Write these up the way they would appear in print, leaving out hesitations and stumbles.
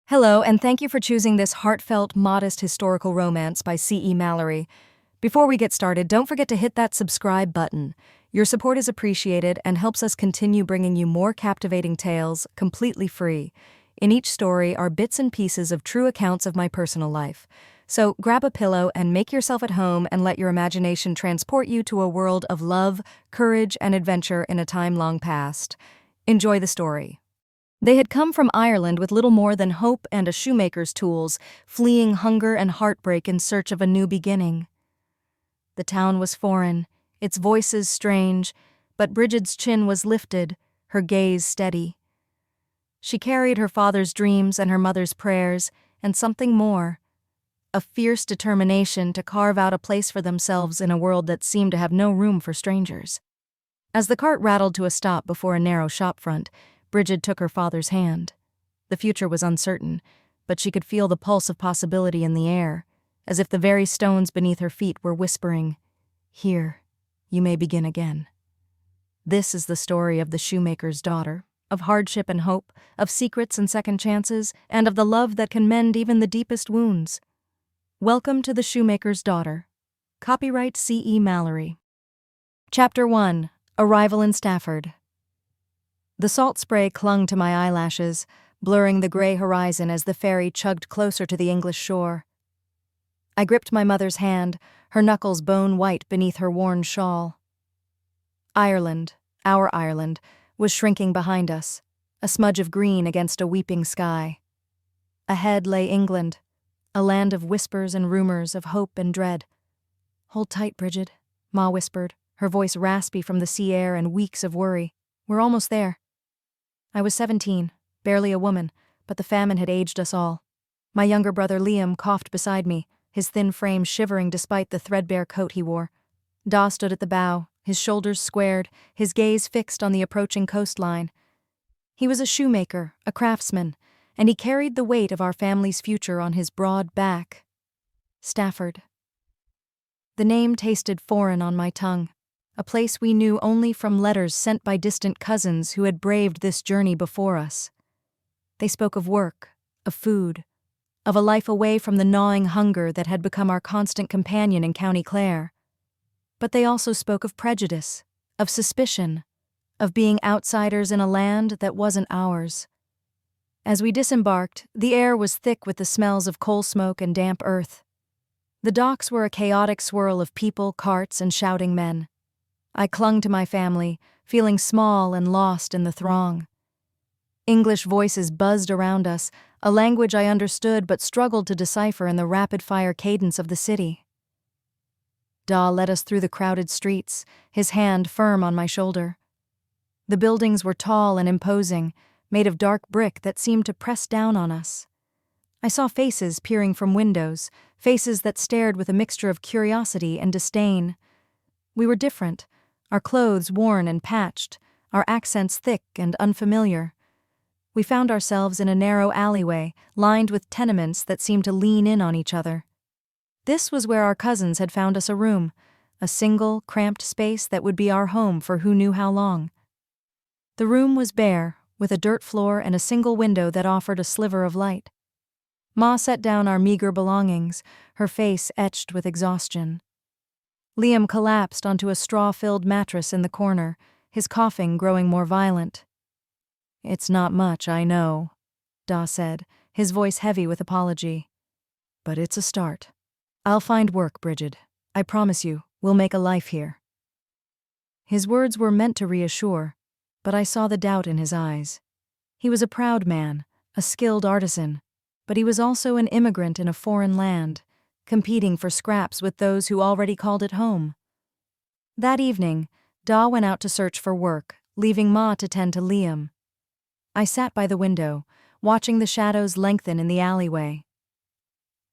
Hello, and thank you for choosing this heartfelt, modest historical romance by C.E. Mallery. Before we get started, don't forget to hit that subscribe button. Your support is appreciated and helps us continue bringing you more captivating tales, completely free. In each story are bits and pieces of true accounts of my personal life. So grab a pillow and make yourself at home and let your imagination transport you to a world of love, courage, and adventure in a time long past. Enjoy the story. They had come from Ireland with little more than hope and a shoemaker's tools, fleeing hunger and heartbreak in search of a new beginning. The town was foreign, its voices strange, but Brigid's chin was lifted, her gaze steady. She carried her father's dreams and her mother's prayers, and something more, a fierce determination to carve out a place for themselves in a world that seemed to have no room for strangers. As the cart rattled to a stop before a narrow shopfront, Brigid took her father's hand. The future was uncertain, but she could feel the pulse of possibility in the air, as if the very stones beneath her feet were whispering, "Here, you may begin again." This is the story of the shoemaker's daughter, of hardship and hope, of secrets and second chances, and of the love that can mend even the deepest wounds. Welcome to the Shoemaker's Daughter. Copyright C.E. Mallery. Chapter 1. Arrival in Stafford. The salt spray clung to my eyelashes, blurring the gray horizon as the ferry chugged closer to the English shore. I gripped my mother's hand, her knuckles bone-white beneath her worn shawl. Ireland, our Ireland, was shrinking behind us, a smudge of green against a weeping sky. Ahead lay England, a land of whispers and rumors, of hope and dread. "Hold tight, Brigid," Ma whispered, her voice raspy from the sea air and weeks of worry. "We're almost there." I was 17, barely a woman, but the famine had aged us all. My younger brother Liam coughed beside me, his thin frame shivering despite the threadbare coat he wore. Da stood at the bow, his shoulders squared, his gaze fixed on the approaching coastline. He was a shoemaker, a craftsman, and he carried the weight of our family's future on his broad back. Stafford. The name tasted foreign on my tongue, a place we knew only from letters sent by distant cousins who had braved this journey before us. They spoke of work, of food, of a life away from the gnawing hunger that had become our constant companion in County Clare. But they also spoke of prejudice, of suspicion, of being outsiders in a land that wasn't ours. As we disembarked, the air was thick with the smells of coal smoke and damp earth. The docks were a chaotic swirl of people, carts, and shouting men. I clung to my family, feeling small and lost in the throng. English voices buzzed around us, a language I understood but struggled to decipher in the rapid-fire cadence of the city. Da led us through the crowded streets, his hand firm on my shoulder. The buildings were tall and imposing, made of dark brick that seemed to press down on us. I saw faces peering from windows, faces that stared with a mixture of curiosity and disdain. We were different, our clothes worn and patched, our accents thick and unfamiliar. We found ourselves in a narrow alleyway, lined with tenements that seemed to lean in on each other. This was where our cousins had found us a room, a single, cramped space that would be our home for who knew how long. The room was bare, with a dirt floor and a single window that offered a sliver of light. Ma set down our meager belongings, her face etched with exhaustion. Liam collapsed onto a straw-filled mattress in the corner, his coughing growing more violent. "It's not much, I know," Da said, his voice heavy with apology. "But it's a start. I'll find work, Brigid. I promise you, we'll make a life here." His words were meant to reassure, but I saw the doubt in his eyes. He was a proud man, a skilled artisan, but he was also an immigrant in a foreign land, competing for scraps with those who already called it home. That evening, Da went out to search for work, leaving Ma to tend to Liam. I sat by the window, watching the shadows lengthen in the alleyway.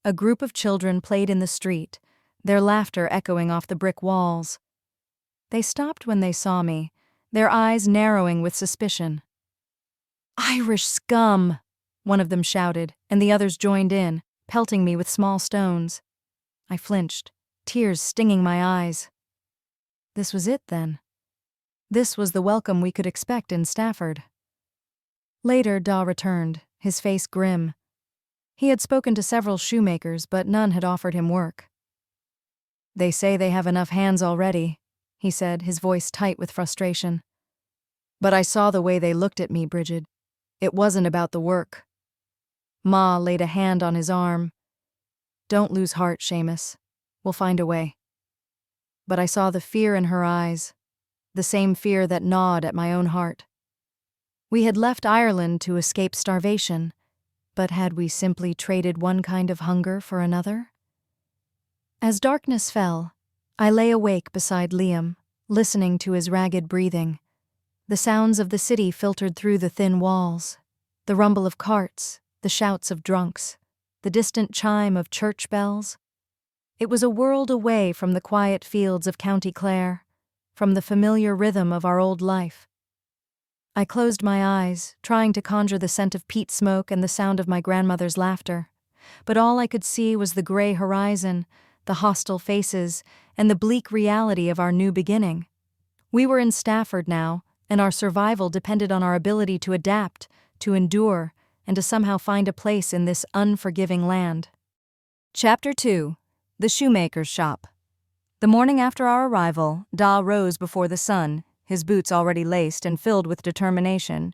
A group of children played in the street, their laughter echoing off the brick walls. They stopped when they saw me, their eyes narrowing with suspicion. "Irish scum!" one of them shouted, and the others joined in, pelting me with small stones. I flinched, tears stinging my eyes. This was it, then. This was the welcome we could expect in Stafford. Later, Da returned, his face grim. He had spoken to several shoemakers, but none had offered him work. "They say they have enough hands already," he said, his voice tight with frustration. "But I saw the way they looked at me, Brigid. It wasn't about the work." Ma laid a hand on his arm. "Don't lose heart, Seamus. We'll find a way." But I saw the fear in her eyes, the same fear that gnawed at my own heart. We had left Ireland to escape starvation, but had we simply traded one kind of hunger for another? As darkness fell, I lay awake beside Liam, listening to his ragged breathing. The sounds of the city filtered through the thin walls, the rumble of carts, the shouts of drunks, the distant chime of church bells. It was a world away from the quiet fields of County Clare, from the familiar rhythm of our old life. I closed my eyes, trying to conjure the scent of peat smoke and the sound of my grandmother's laughter, but all I could see was the gray horizon, the hostile faces, and the bleak reality of our new beginning. We were in Stafford now, and our survival depended on our ability to adapt, to endure, and to somehow find a place in this unforgiving land. Chapter 2. The Shoemaker's Shop. The morning after our arrival, Da rose before the sun, his boots already laced and filled with determination.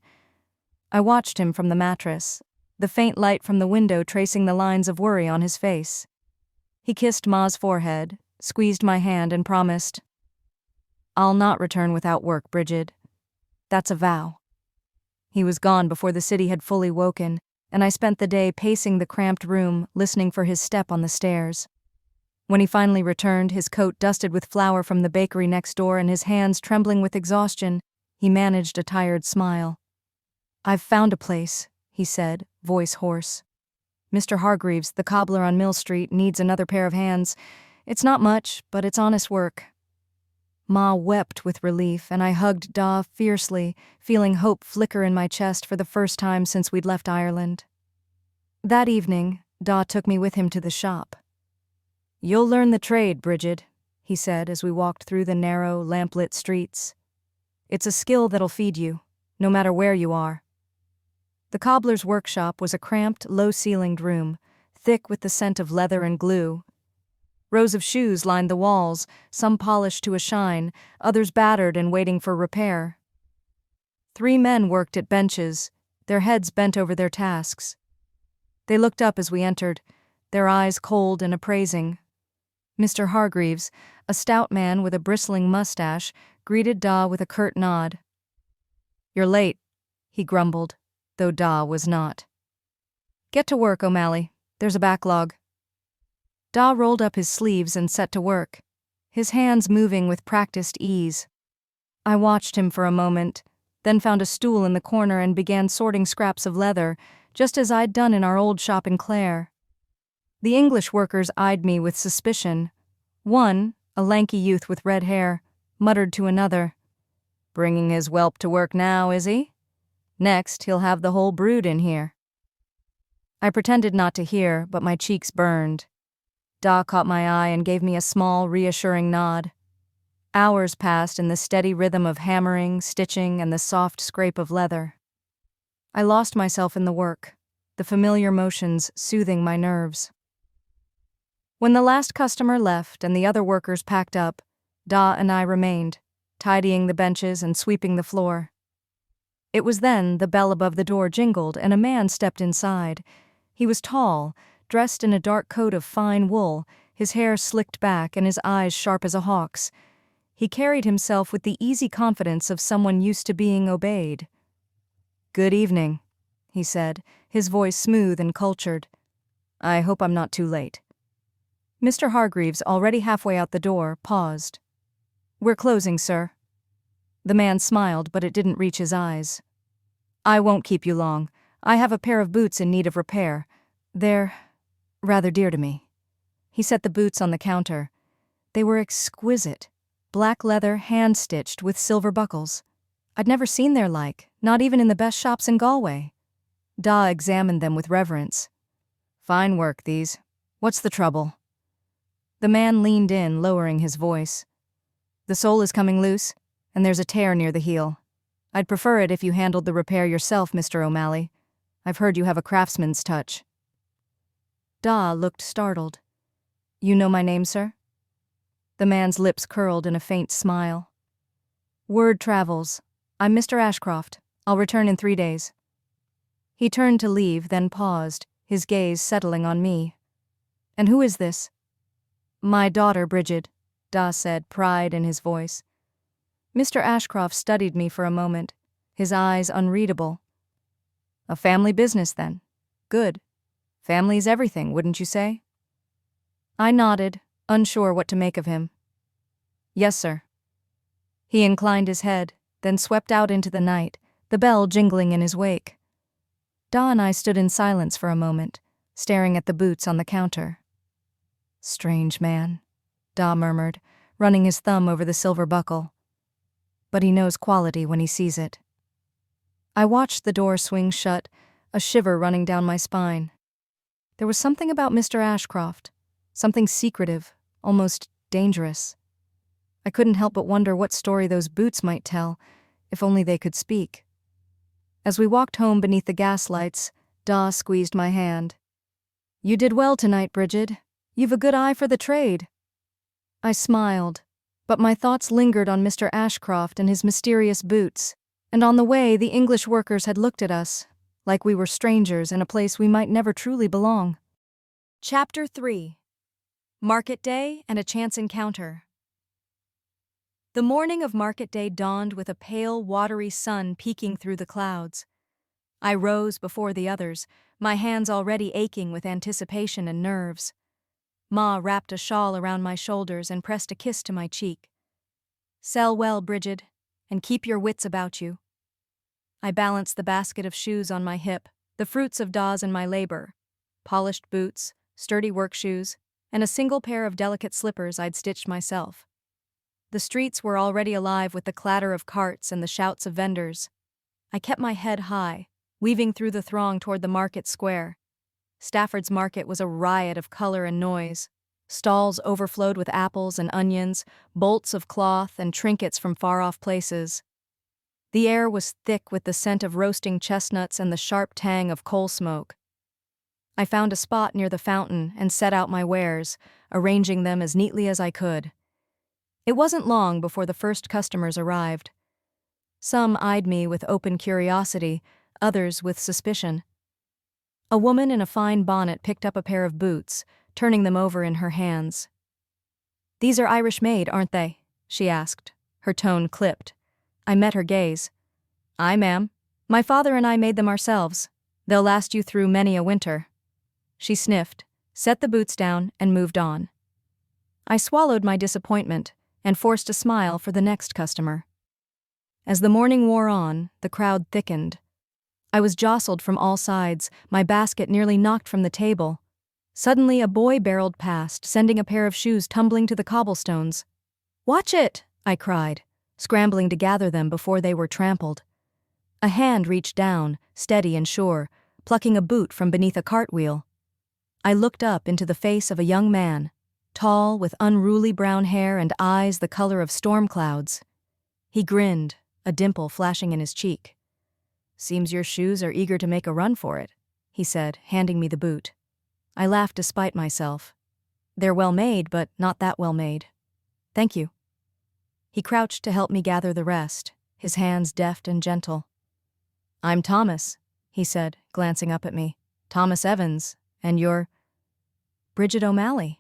I watched him from the mattress, the faint light from the window tracing the lines of worry on his face. He kissed Ma's forehead, squeezed my hand, and promised, "I'll not return without work, Brigid. That's a vow." He was gone before the city had fully woken, and I spent the day pacing the cramped room, listening for his step on the stairs. When he finally returned, his coat dusted with flour from the bakery next door and his hands trembling with exhaustion, he managed a tired smile. "I've found a place," he said, voice hoarse. "Mr. Hargreaves, the cobbler on Mill Street, needs another pair of hands. It's not much, but it's honest work." Ma wept with relief, and I hugged Da fiercely, feeling hope flicker in my chest for the first time since we'd left Ireland. That evening, Da took me with him to the shop. "You'll learn the trade, Brigid," he said as we walked through the narrow, lamplit streets. "It's a skill that'll feed you, no matter where you are." The cobbler's workshop was a cramped, low-ceilinged room, thick with the scent of leather and glue. Rows of shoes lined the walls, some polished to a shine, others battered and waiting for repair. 3 men worked at benches, their heads bent over their tasks. They looked up as we entered, their eyes cold and appraising. Mr. Hargreaves, a stout man with a bristling mustache, greeted Da with a curt nod. "You're late," he grumbled, though Da was not. "Get to work, O'Malley. There's a backlog." Da rolled up his sleeves and set to work, his hands moving with practiced ease. I watched him for a moment, then found a stool in the corner and began sorting scraps of leather, just as I'd done in our old shop in Clare. The English workers eyed me with suspicion. One, a lanky youth with red hair, muttered to another, "Bringing his whelp to work now, is he? Next, he'll have the whole brood in here." I pretended not to hear, but my cheeks burned. Da caught my eye and gave me a small, reassuring nod. Hours passed in the steady rhythm of hammering, stitching, and the soft scrape of leather. I lost myself in the work, the familiar motions soothing my nerves. When the last customer left and the other workers packed up, Da and I remained, tidying the benches and sweeping the floor. It was then the bell above the door jingled and a man stepped inside. He was tall, dressed in a dark coat of fine wool, his hair slicked back and his eyes sharp as a hawk's. He carried himself with the easy confidence of someone used to being obeyed. "Good evening," he said, his voice smooth and cultured. "I hope I'm not too late." Mr. Hargreaves, already halfway out the door, paused. "We're closing, sir." The man smiled, but it didn't reach his eyes. "I won't keep you long. I have a pair of boots in need of repair. They're rather dear to me." He set the boots on the counter. They were exquisite, black leather, hand-stitched with silver buckles. I'd never seen their like, not even in the best shops in Galway. Da examined them with reverence. "Fine work, these. What's the trouble?" The man leaned in, lowering his voice. "The sole is coming loose, and there's a tear near the heel. I'd prefer it if you handled the repair yourself, Mr. O'Malley. I've heard you have a craftsman's touch." Da looked startled. You know my name, sir? The man's lips curled in a faint smile. Word travels. I'm Mr. Ashcroft. I'll return in 3 days. He turned to leave, then paused, his gaze settling on me. And who is this? My daughter, Brigid, Da said, pride in his voice. Mr. Ashcroft studied me for a moment, his eyes unreadable. A family business, then. Good. Family's everything, wouldn't you say? I nodded, unsure what to make of him. Yes, sir. He inclined his head, then swept out into the night, the bell jingling in his wake. Da and I stood in silence for a moment, staring at the boots on the counter. Strange man, Da murmured, running his thumb over the silver buckle. But he knows quality when he sees it. I watched the door swing shut, a shiver running down my spine. There was something about Mr. Ashcroft, something secretive, almost dangerous. I couldn't help but wonder what story those boots might tell, if only they could speak. As we walked home beneath the gaslights, Da squeezed my hand. You did well tonight, Brigid. You've a good eye for the trade. I smiled, but my thoughts lingered on Mr. Ashcroft and his mysterious boots, and on the way the English workers had looked at us, like we were strangers in a place we might never truly belong. Chapter 3. Market Day and a Chance Encounter. The morning of market day dawned with a pale, watery sun peeking through the clouds. I rose before the others, my hands already aching with anticipation and nerves. Ma wrapped a shawl around my shoulders and pressed a kiss to my cheek. Sell well, Brigid, and keep your wits about you. I balanced the basket of shoes on my hip, the fruits of Da's and my labor. Polished boots, sturdy work shoes, and a single pair of delicate slippers I'd stitched myself. The streets were already alive with the clatter of carts and the shouts of vendors. I kept my head high, weaving through the throng toward the market square. Stafford's market was a riot of color and noise. Stalls overflowed with apples and onions, bolts of cloth and trinkets from far-off places. The air was thick with the scent of roasting chestnuts and the sharp tang of coal smoke. I found a spot near the fountain and set out my wares, arranging them as neatly as I could. It wasn't long before the first customers arrived. Some eyed me with open curiosity, others with suspicion. A woman in a fine bonnet picked up a pair of boots, turning them over in her hands. "These are Irish-made, aren't they?" she asked, her tone clipped. I met her gaze. "Aye, ma'am. My father and I made them ourselves. They'll last you through many a winter." She sniffed, set the boots down, and moved on. I swallowed my disappointment and forced a smile for the next customer. As the morning wore on, the crowd thickened. I was jostled from all sides, my basket nearly knocked from the table. Suddenly a boy barreled past, sending a pair of shoes tumbling to the cobblestones. "Watch it!" I cried, scrambling to gather them before they were trampled. A hand reached down, steady and sure, plucking a boot from beneath a cartwheel. I looked up into the face of a young man, tall, with unruly brown hair and eyes the color of storm clouds. He grinned, a dimple flashing in his cheek. "Seems your shoes are eager to make a run for it," he said, handing me the boot. I laughed despite myself. "They're well made, but not that well made. Thank you." He crouched to help me gather the rest, his hands deft and gentle. "I'm Thomas," he said, glancing up at me. "Thomas Evans, and you're—" "Brigid O'Malley."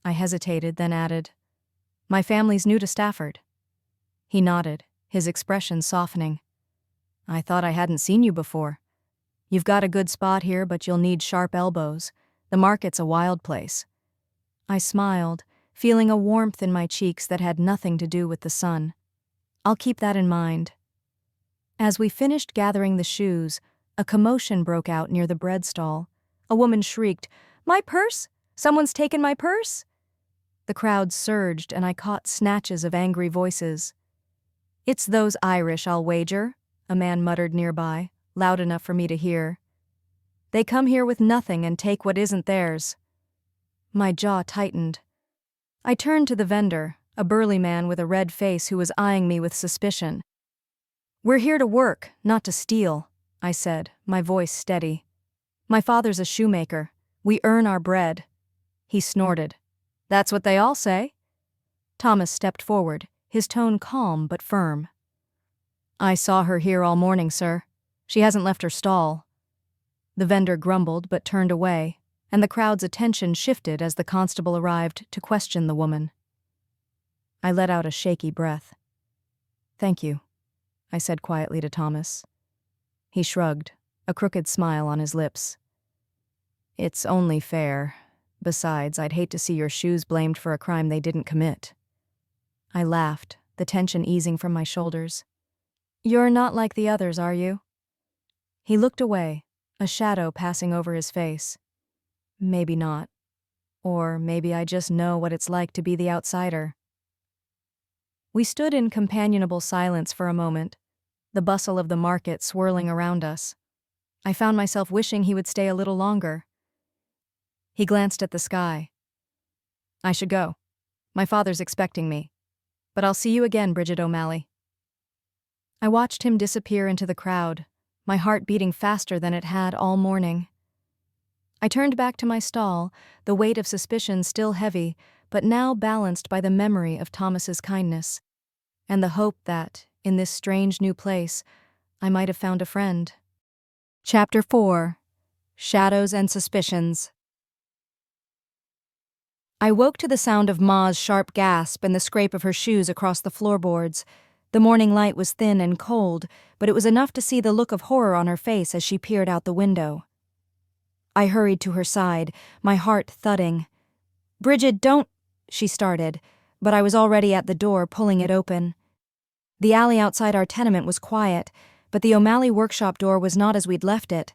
I hesitated, then added, "My family's new to Stafford." He nodded, his expression softening. "I thought I hadn't seen you before. You've got a good spot here, but you'll need sharp elbows. The market's a wild place." I smiled, feeling a warmth in my cheeks that had nothing to do with the sun. "I'll keep that in mind." As we finished gathering the shoes, a commotion broke out near the bread stall. A woman shrieked, "My purse! Someone's taken my purse!" The crowd surged, and I caught snatches of angry voices. "It's those Irish, I'll wager," a man muttered nearby, loud enough for me to hear. "They come here with nothing and take what isn't theirs." My jaw tightened. I turned to the vendor, a burly man with a red face who was eyeing me with suspicion. "We're here to work, not to steal," I said, my voice steady. "My father's a shoemaker. We earn our bread. He snorted. That's what they all say. Thomas stepped forward, his tone calm but firm. I saw her here all morning, sir. She hasn't left her stall. The vendor grumbled but turned away, and the crowd's attention shifted as the constable arrived to question the woman. I let out a shaky breath. Thank you, I said quietly to Thomas. He shrugged, a crooked smile on his lips. It's only fair. Besides, I'd hate to see your shoes blamed for a crime they didn't commit. I laughed, the tension easing from my shoulders. You're not like the others, are you? He looked away, a shadow passing over his face. Maybe not. Or maybe I just know what it's like to be the outsider. We stood in companionable silence for a moment, the bustle of the market swirling around us. I found myself wishing he would stay a little longer. He glanced at the sky. I should go. My father's expecting me. But I'll see you again, Brigid O'Malley. I watched him disappear into the crowd, my heart beating faster than it had all morning. I turned back to my stall, the weight of suspicion still heavy, but now balanced by the memory of Thomas's kindness, and the hope that, in this strange new place, I might have found a friend. Chapter 4. Shadows and Suspicions. I woke to the sound of Ma's sharp gasp and the scrape of her shoes across the floorboards. The morning light was thin and cold, but it was enough to see the look of horror on her face as she peered out the window. I hurried to her side, my heart thudding. Brigid, don't, she started, but I was already at the door, pulling it open. The alley outside our tenement was quiet, but the O'Malley workshop door was not as we'd left it.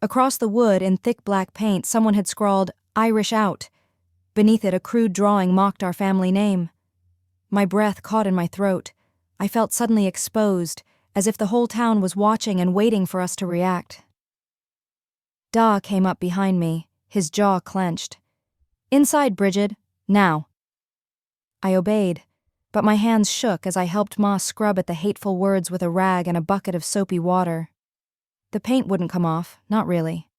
Across the wood, in thick black paint, someone had scrawled, Irish out. Beneath it, a crude drawing mocked our family name. My breath caught in my throat. I felt suddenly exposed, as if the whole town was watching and waiting for us to react. Da came up behind me, his jaw clenched. Inside, Brigid. Now. I obeyed, but my hands shook as I helped Ma scrub at the hateful words with a rag and a bucket of soapy water. The paint wouldn't come off, not really.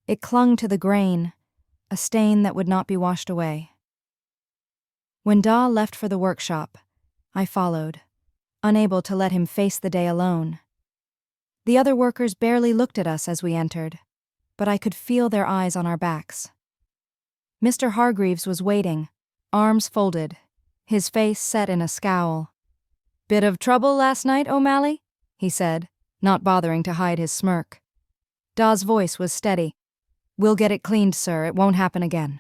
It clung to the grain, a stain that would not be washed away. When Da left for the workshop, I followed, unable to let him face the day alone. The other workers barely looked at us as we entered, but I could feel their eyes on our backs. Mr. Hargreaves was waiting, arms folded, his face set in a scowl. Bit of trouble last night, O'Malley? He said, not bothering to hide his smirk. Da's voice was steady. We'll get it cleaned, sir. It won't happen again.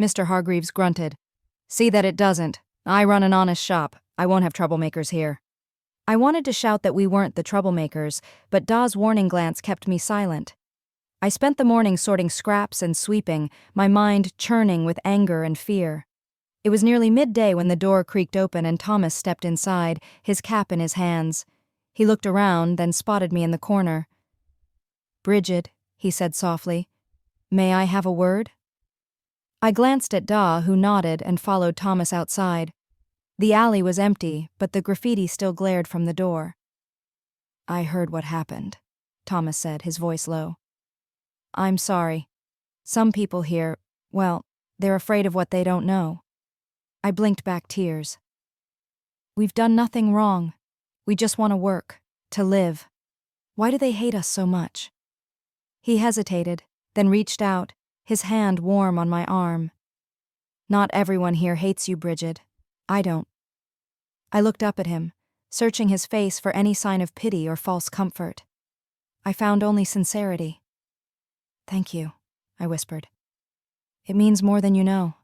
Mr. Hargreaves grunted. See that it doesn't. I run an honest shop. I won't have troublemakers here. I wanted to shout that we weren't the troublemakers, but Da's warning glance kept me silent. I spent the morning sorting scraps and sweeping, my mind churning with anger and fear. It was nearly midday when the door creaked open and Thomas stepped inside, his cap in his hands. He looked around, then spotted me in the corner. Brigid, he said softly, may I have a word? I glanced at Da, who nodded and followed Thomas outside. The alley was empty, but the graffiti still glared from the door. I heard what happened, Thomas said, his voice low. I'm sorry. Some people here, well, they're afraid of what they don't know. I blinked back tears. We've done nothing wrong. We just want to work, to live. Why do they hate us so much? He hesitated, then reached out, his hand warm on my arm. Not everyone here hates you, Brigid. I don't. I looked up at him, searching his face for any sign of pity or false comfort. I found only sincerity. Thank you, I whispered. It means more than you know.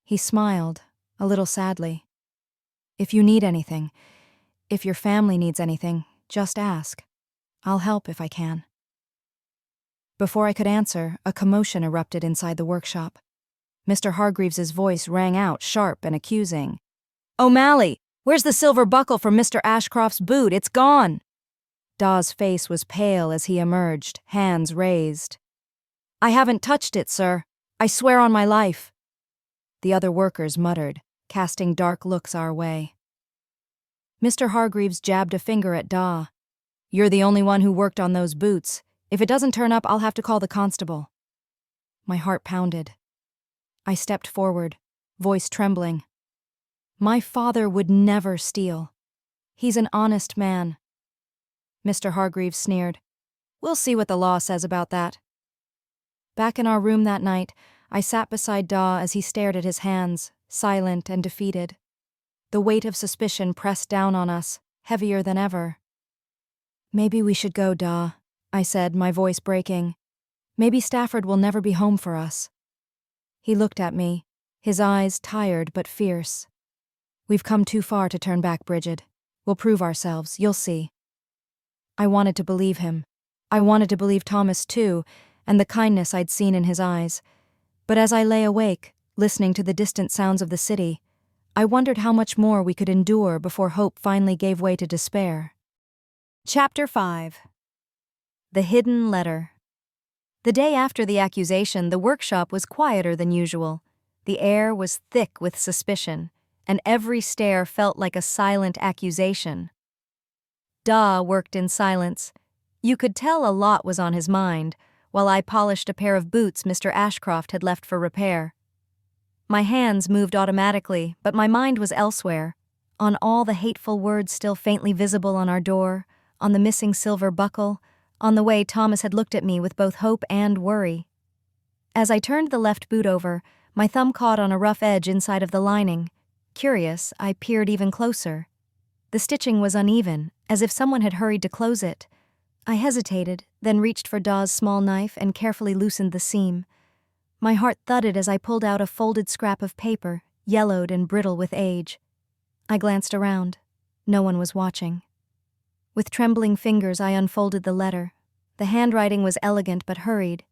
He smiled, a little sadly. If you need anything, if your family needs anything, just ask. I'll help if I can. Before I could answer, a commotion erupted inside the workshop. Mr. Hargreaves's voice rang out, sharp and accusing. O'Malley, where's the silver buckle from Mr. Ashcroft's boot? It's gone! Da's face was pale as he emerged, hands raised. I haven't touched it, sir. I swear on my life. The other workers muttered, casting dark looks our way. Mr. Hargreaves jabbed a finger at Da. You're the only one who worked on those boots. If it doesn't turn up, I'll have to call the constable. My heart pounded. I stepped forward, voice trembling. My father would never steal. He's an honest man. Mr. Hargreaves sneered. We'll see what the law says about that. Back in our room that night, I sat beside Daw as he stared at his hands, silent and defeated. The weight of suspicion pressed down on us, heavier than ever. Maybe we should go, Daw, I said, my voice breaking. Maybe Stafford will never be home for us. He looked at me, his eyes tired but fierce. We've come too far to turn back, Brigid. We'll prove ourselves, you'll see. I wanted to believe him. I wanted to believe Thomas too, and the kindness I'd seen in his eyes. But as I lay awake, listening to the distant sounds of the city, I wondered how much more we could endure before hope finally gave way to despair. Chapter 5. The Hidden Letter. The day after the accusation, the workshop was quieter than usual. The air was thick with suspicion, and every stare felt like a silent accusation. Daw worked in silence. You could tell a lot was on his mind, while I polished a pair of boots Mr. Ashcroft had left for repair. My hands moved automatically, but my mind was elsewhere, on all the hateful words still faintly visible on our door, on the missing silver buckle, on the way Thomas had looked at me with both hope and worry. As I turned the left boot over, my thumb caught on a rough edge inside of the lining. Curious, I peered even closer. The stitching was uneven, as if someone had hurried to close it. I hesitated, then reached for Daw's small knife and carefully loosened the seam. My heart thudded as I pulled out a folded scrap of paper, yellowed and brittle with age. I glanced around. No one was watching. With trembling fingers, I unfolded the letter. The handwriting was elegant but hurried.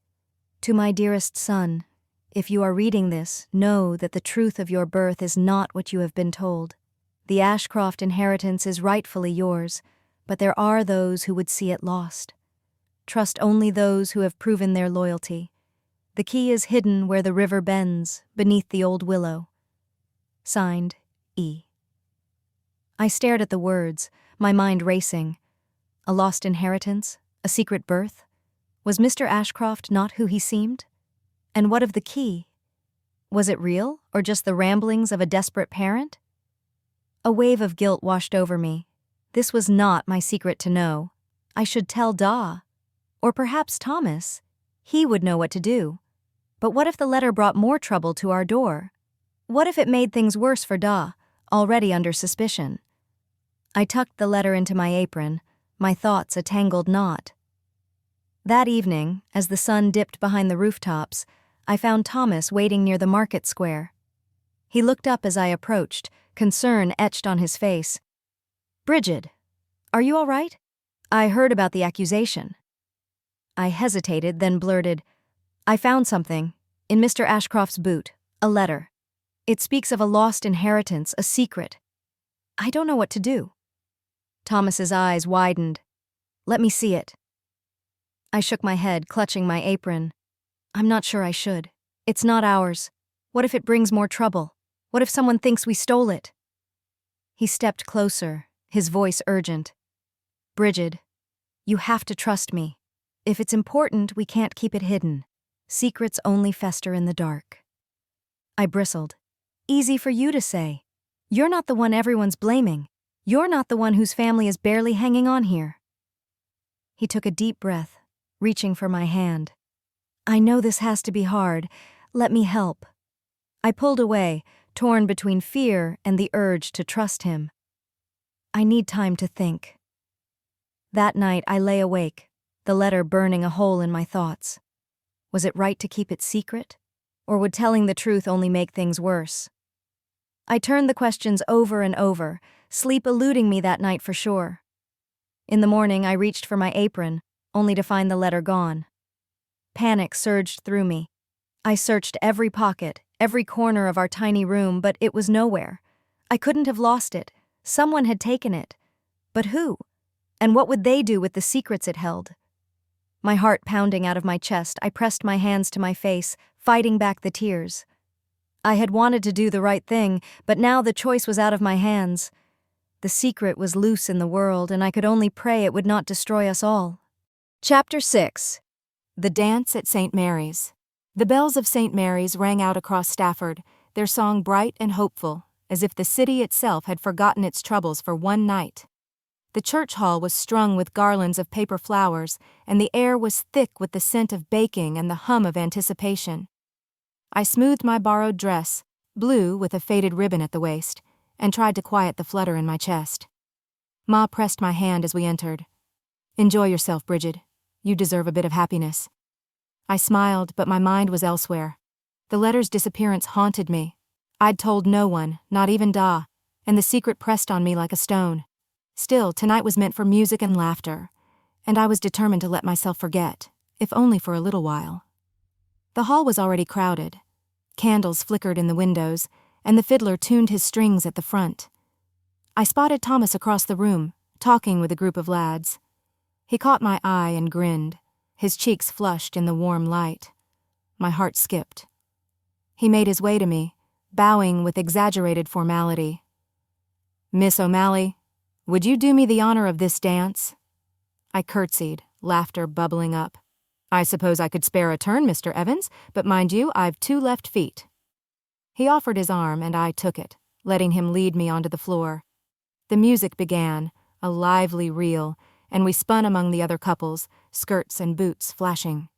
To my dearest son, if you are reading this, know that the truth of your birth is not what you have been told. The Ashcroft inheritance is rightfully yours, but there are those who would see it lost. Trust only those who have proven their loyalty. The key is hidden where the river bends, beneath the old willow. Signed, E. I stared at the words, my mind racing. A lost inheritance? A secret birth? Was Mr. Ashcroft not who he seemed? And what of the key? Was it real, or just the ramblings of a desperate parent? A wave of guilt washed over me. This was not my secret to know. I should tell Daw. Or perhaps Thomas. He would know what to do. But what if the letter brought more trouble to our door? What if it made things worse for Daw, already under suspicion? I tucked the letter into my apron, my thoughts a tangled knot. That evening, as the sun dipped behind the rooftops, I found Thomas waiting near the market square. He looked up as I approached, concern etched on his face. Brigid, are you all right? I heard about the accusation. I hesitated, then blurted, I found something, in Mr. Ashcroft's boot, a letter. It speaks of a lost inheritance, a secret. I don't know what to do. Thomas's eyes widened. Let me see it. I shook my head, clutching my apron. I'm not sure I should. It's not ours. What if it brings more trouble? What if someone thinks we stole it? He stepped closer, his voice urgent. Brigid, you have to trust me. If it's important, we can't keep it hidden. Secrets only fester in the dark. I bristled. Easy for you to say. You're not the one everyone's blaming. You're not the one whose family is barely hanging on here. He took a deep breath, reaching for my hand. I know this has to be hard. Let me help. I pulled away, torn between fear and the urge to trust him. I need time to think. That night I lay awake, the letter burning a hole in my thoughts. Was it right to keep it secret? Or would telling the truth only make things worse? I turned the questions over and over, sleep eluding me that night for sure. In the morning I reached for my apron, only to find the letter gone. Panic surged through me. I searched every pocket, every corner of our tiny room, but it was nowhere. I couldn't have lost it. Someone had taken it. But who? And what would they do with the secrets it held? My heart pounding out of my chest, I pressed my hands to my face, fighting back the tears. I had wanted to do the right thing, but now the choice was out of my hands. The secret was loose in the world, and I could only pray it would not destroy us all. Chapter 6. The Dance at St. Mary's. The bells of St. Mary's rang out across Stafford, their song bright and hopeful, as if the city itself had forgotten its troubles for one night. The church hall was strung with garlands of paper flowers, and the air was thick with the scent of baking and the hum of anticipation. I smoothed my borrowed dress, blue with a faded ribbon at the waist, and tried to quiet the flutter in my chest. Ma pressed my hand as we entered. "Enjoy yourself, Brigid. You deserve a bit of happiness." I smiled, but my mind was elsewhere. The letter's disappearance haunted me. I'd told no one, not even Da, and the secret pressed on me like a stone. Still, tonight was meant for music and laughter, and I was determined to let myself forget, if only for a little while. The hall was already crowded. Candles flickered in the windows, and the fiddler tuned his strings at the front. I spotted Thomas across the room, talking with a group of lads. He caught my eye and grinned, his cheeks flushed in the warm light. My heart skipped. He made his way to me, bowing with exaggerated formality. "Miss O'Malley, would you do me the honor of this dance?" I curtsied, laughter bubbling up. "I suppose I could spare a turn, Mr. Evans, but mind you, I've 2 left feet." He offered his arm, and I took it, letting him lead me onto the floor. The music began, a lively reel, and we spun among the other couples, skirts and boots flashing.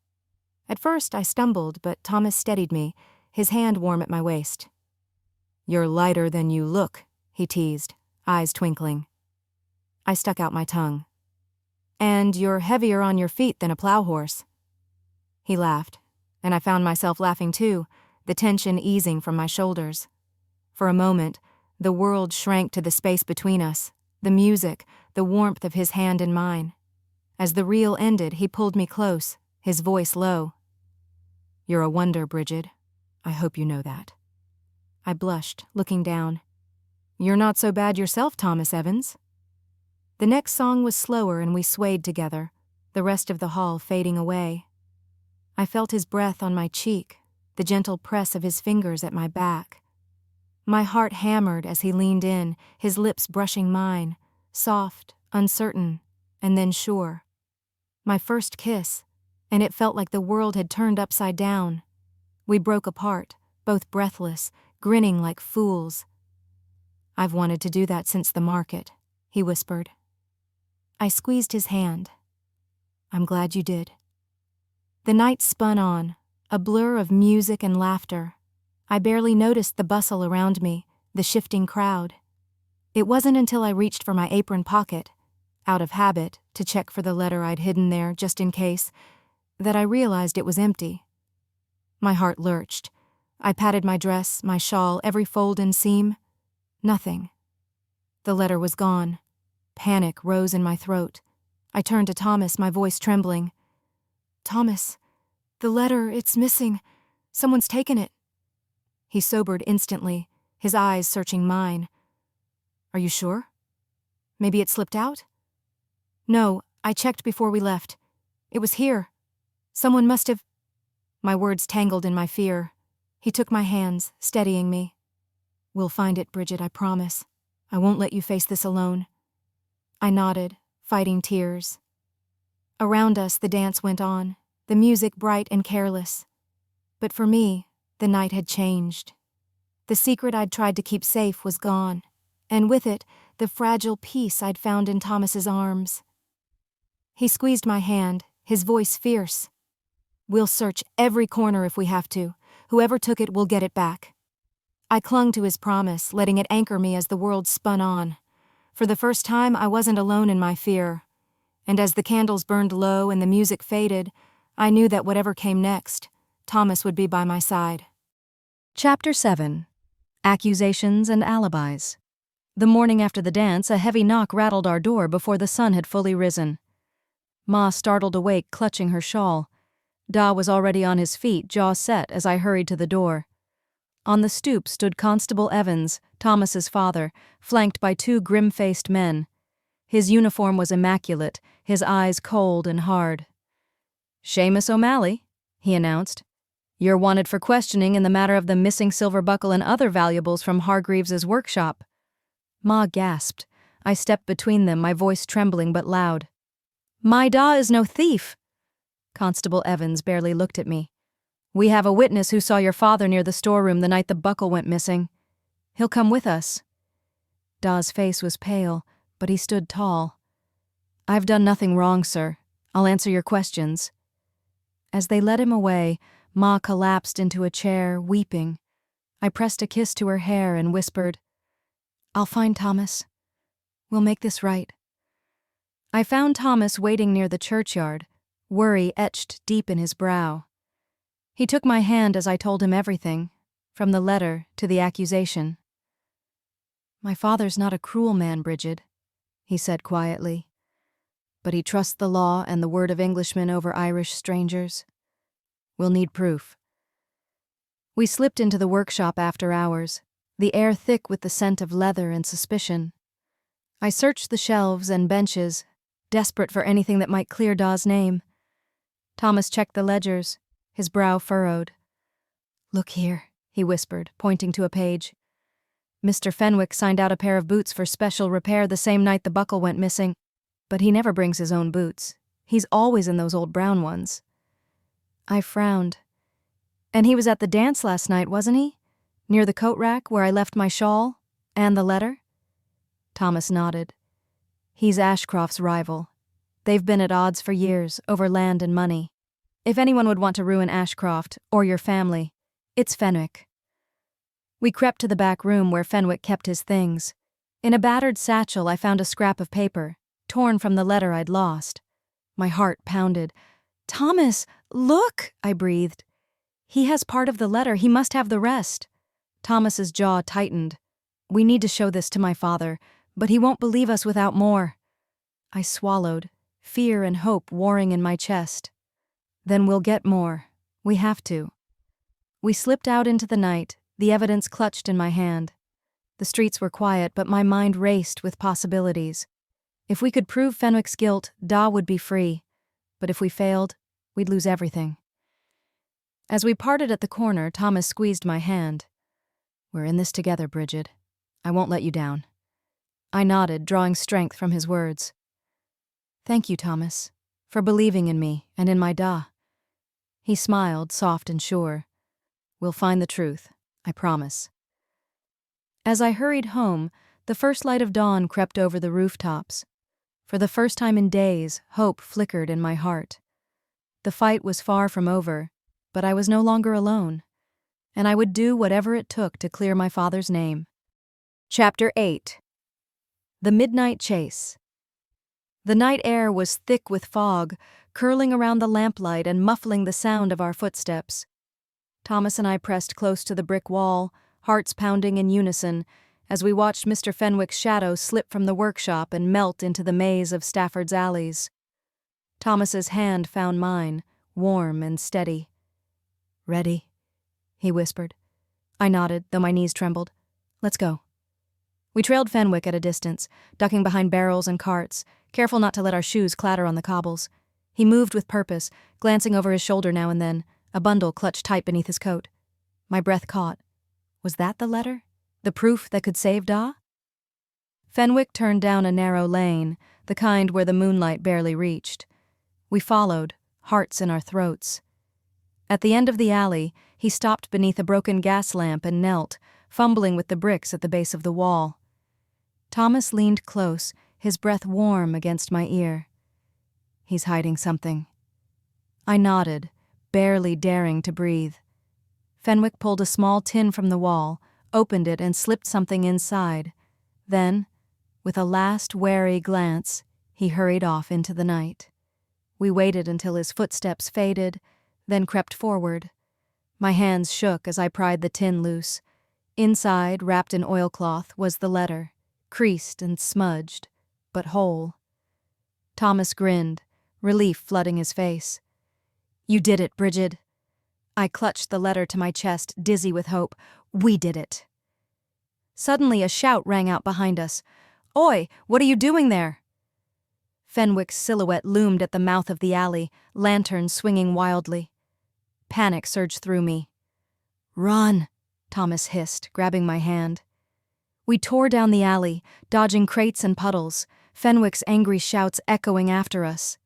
At first I stumbled, but Thomas steadied me, his hand warm at my waist. "You're lighter than you look," he teased, eyes twinkling. I stuck out my tongue. "And you're heavier on your feet than a plow horse." He laughed, and I found myself laughing too, the tension easing from my shoulders. For a moment, the world shrank to the space between us, the music, the warmth of his hand in mine. As the reel ended, he pulled me close, his voice low. "You're a wonder, Brigid. I hope you know that." I blushed, looking down. "You're not so bad yourself, Thomas Evans." The next song was slower and we swayed together, the rest of the hall fading away. I felt his breath on my cheek, the gentle press of his fingers at my back. My heart hammered as he leaned in, his lips brushing mine, soft, uncertain, and then sure. My first kiss, and it felt like the world had turned upside down. We broke apart, both breathless, grinning like fools. "I've wanted to do that since the market," he whispered. I squeezed his hand. "I'm glad you did." The night spun on, a blur of music and laughter. I barely noticed the bustle around me, the shifting crowd. It wasn't until I reached for my apron pocket, out of habit, to check for the letter I'd hidden there just in case, that I realized it was empty. My heart lurched. I patted my dress, my shawl, every fold and seam. Nothing. The letter was gone. Panic rose in my throat. I turned to Thomas, my voice trembling. "Thomas, the letter, it's missing. Someone's taken it." He sobered instantly, his eyes searching mine. "Are you sure? Maybe it slipped out?" "No, I checked before we left. It was here. Someone must have—" My words tangled in my fear. He took my hands, steadying me. "We'll find it, Brigid, I promise. I won't let you face this alone." I nodded, fighting tears. Around us the dance went on, the music bright and careless. But for me, the night had changed. The secret I'd tried to keep safe was gone, and with it, the fragile peace I'd found in Thomas's arms. He squeezed my hand, his voice fierce. "We'll search every corner if we have to. Whoever took it will get it back." I clung to his promise, letting it anchor me as the world spun on. For the first time, I wasn't alone in my fear. And as the candles burned low and the music faded, I knew that whatever came next, Thomas would be by my side. Chapter 7. Accusations and Alibis. The morning after the dance, a heavy knock rattled our door before the sun had fully risen. Ma startled awake, clutching her shawl. Da was already on his feet, jaw set, as I hurried to the door. On the stoop stood Constable Evans, Thomas's father, flanked by 2 grim-faced men. His uniform was immaculate, his eyes cold and hard. "Seamus O'Malley," he announced. "You're wanted for questioning in the matter of the missing silver buckle and other valuables from Hargreaves's workshop." Ma gasped. I stepped between them, my voice trembling but loud. "My Da is no thief." Constable Evans barely looked at me. We have a witness who saw your father near the storeroom the night the buckle went missing. He'll come with us. Da's face was pale, but he stood tall. I've done nothing wrong, sir. I'll answer your questions. As they led him away, Ma collapsed into a chair, weeping. I pressed a kiss to her hair and whispered, I'll find Thomas. We'll make this right. I found Thomas waiting near the churchyard, worry etched deep in his brow. He took my hand as I told him everything, from the letter to the accusation. My father's not a cruel man, Brigid, he said quietly. But he trusts the law and the word of Englishmen over Irish strangers. We'll need proof. We slipped into the workshop after hours, the air thick with the scent of leather and suspicion. I searched the shelves and benches, desperate for anything that might clear Da's name. Thomas checked the ledgers, his brow furrowed. Look here, he whispered, pointing to a page. Mr. Fenwick signed out a pair of boots for special repair the same night the buckle went missing, but he never brings his own boots. He's always in those old brown ones. I frowned. And he was at the dance last night, wasn't he? Near the coat rack where I left my shawl? And the letter? Thomas nodded. He's Ashcroft's rival. They've been at odds for years, over land and money. If anyone would want to ruin Ashcroft, or your family, it's Fenwick. We crept to the back room where Fenwick kept his things. In a battered satchel I found a scrap of paper, torn from the letter I'd lost. My heart pounded. Thomas, look, I breathed. He has part of the letter, he must have the rest. Thomas's jaw tightened. We need to show this to my father, but he won't believe us without more. I swallowed, fear and hope warring in my chest. Then we'll get more. We have to. We slipped out into the night, the evidence clutched in my hand. The streets were quiet, but my mind raced with possibilities. If we could prove Fenwick's guilt, Da would be free. But if we failed, we'd lose everything. As we parted at the corner, Thomas squeezed my hand. We're in this together, Brigid. I won't let you down. I nodded, drawing strength from his words. Thank you, Thomas, for believing in me and in my Da. He smiled, soft and sure. We'll find the truth, I promise. As I hurried home, the first light of dawn crept over the rooftops. For the first time in days, hope flickered in my heart. The fight was far from over, but I was no longer alone, and I would do whatever it took to clear my father's name. Chapter 8. The Midnight Chase. The night air was thick with fog, curling around the lamplight and muffling the sound of our footsteps. Thomas and I pressed close to the brick wall, hearts pounding in unison, as we watched Mr. Fenwick's shadow slip from the workshop and melt into the maze of Stafford's alleys. Thomas's hand found mine, warm and steady. Ready? He whispered. I nodded, though my knees trembled. Let's go. We trailed Fenwick at a distance, ducking behind barrels and carts, careful not to let our shoes clatter on the cobbles. He moved with purpose, glancing over his shoulder now and then, a bundle clutched tight beneath his coat. My breath caught. Was that the letter? The proof that could save Da? Fenwick turned down a narrow lane, the kind where the moonlight barely reached. We followed, hearts in our throats. At the end of the alley, he stopped beneath a broken gas lamp and knelt, fumbling with the bricks at the base of the wall. Thomas leaned close, his breath warm against my ear. He's hiding something. I nodded, barely daring to breathe. Fenwick pulled a small tin from the wall, opened it and slipped something inside. Then, with a last wary glance, he hurried off into the night. We waited until his footsteps faded, then crept forward. My hands shook as I pried the tin loose. Inside, wrapped in oilcloth, was the letter, creased and smudged, but whole. Thomas grinned, relief flooding his face. You did it, Brigid. I clutched the letter to my chest, dizzy with hope. We did it. Suddenly a shout rang out behind us. Oi, what are you doing there? Fenwick's silhouette loomed at the mouth of the alley, lantern swinging wildly. Panic surged through me. Run, Thomas hissed, grabbing my hand. We tore down the alley, dodging crates and puddles, Fenwick's angry shouts echoing after us.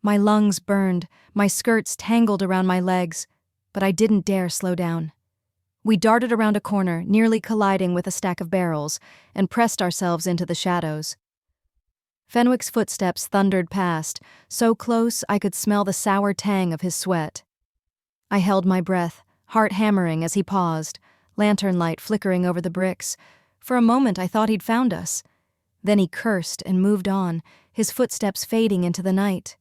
My lungs burned, my skirts tangled around my legs. But I didn't dare slow down. We darted around a corner, nearly colliding with a stack of barrels, and pressed ourselves into the shadows. Fenwick's footsteps thundered past, so close I could smell the sour tang of his sweat. I held my breath, heart hammering as he paused, lantern light flickering over the bricks. For a moment I thought he'd found us. Then he cursed and moved on, his footsteps fading into the night.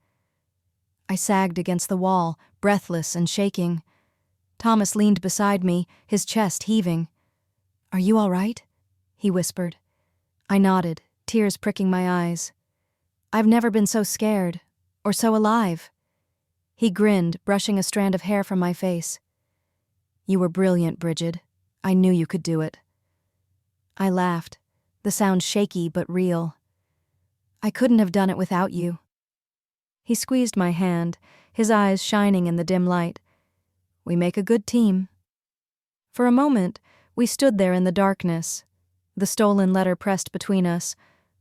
I sagged against the wall, breathless and shaking. Thomas leaned beside me, his chest heaving. "Are you all right?" he whispered. I nodded, tears pricking my eyes. "I've never been so scared, or so alive." He grinned, brushing a strand of hair from my face. "You were brilliant, Brigid. I knew you could do it." I laughed, the sound shaky but real. "I couldn't have done it without you." He squeezed my hand, his eyes shining in the dim light. "We make a good team." For a moment, we stood there in the darkness, the stolen letter pressed between us,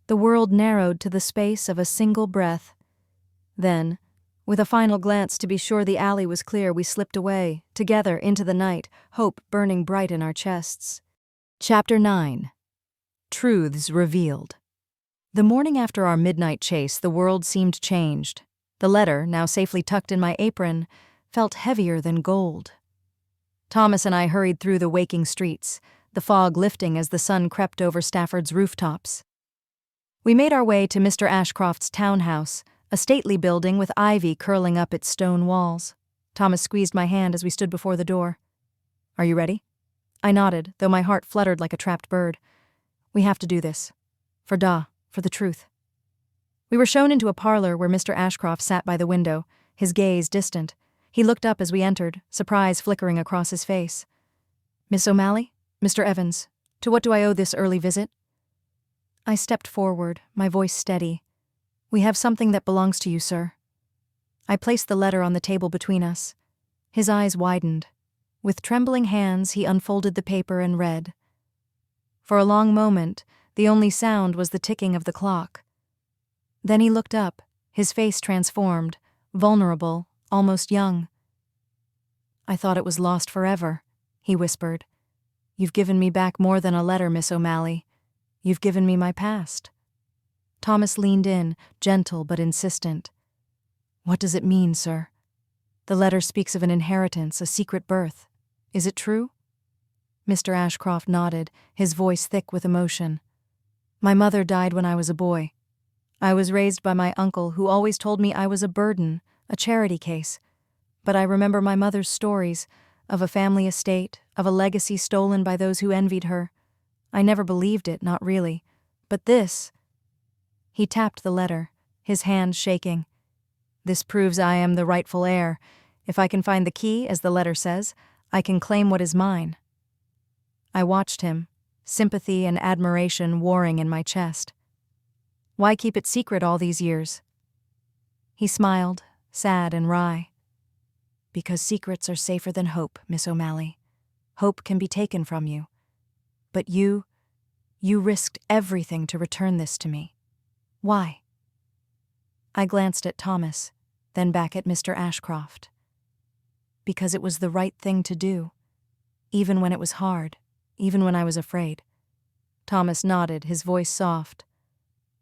the world narrowed to the space of a single breath. Then, with a final glance to be sure the alley was clear, we slipped away, together into the night, hope burning bright in our chests. Chapter 9. Truths Revealed. The morning after our midnight chase, the world seemed changed. The letter, now safely tucked in my apron, felt heavier than gold. Thomas and I hurried through the waking streets, the fog lifting as the sun crept over Stafford's rooftops. We made our way to Mr. Ashcroft's townhouse, a stately building with ivy curling up its stone walls. Thomas squeezed my hand as we stood before the door. "Are you ready?" I nodded, though my heart fluttered like a trapped bird. "We have to do this. For the truth." We were shown into a parlor where Mr. Ashcroft sat by the window, his gaze distant. He looked up as we entered, surprise flickering across his face. "Miss O'Malley? Mr. Evans, to what do I owe this early visit?" I stepped forward, my voice steady. "We have something that belongs to you, sir." I placed the letter on the table between us. His eyes widened. With trembling hands, he unfolded the paper and read. For a long moment, the only sound was the ticking of the clock. Then he looked up, his face transformed, vulnerable, almost young. "I thought it was lost forever," he whispered. "You've given me back more than a letter, Miss O'Malley. You've given me my past." Thomas leaned in, gentle but insistent. "What does it mean, sir?" "The letter speaks of an inheritance, a secret birth. Is it true?" Mr. Ashcroft nodded, his voice thick with emotion. "My mother died when I was a boy. I was raised by my uncle, who always told me I was a burden, a charity case. But I remember my mother's stories, of a family estate, of a legacy stolen by those who envied her. I never believed it, not really. But this—" He tapped the letter, his hand shaking. "This proves I am the rightful heir. If I can find the key, as the letter says, I can claim what is mine." I watched him, sympathy and admiration warring in my chest. "Why keep it secret all these years?" He smiled, sad and wry. "Because secrets are safer than hope, Miss O'Malley. Hope can be taken from you. But you risked everything to return this to me. Why?" I glanced at Thomas, then back at Mr. Ashcroft. "Because it was the right thing to do, even when it was hard, even when I was afraid." Thomas nodded, his voice soft.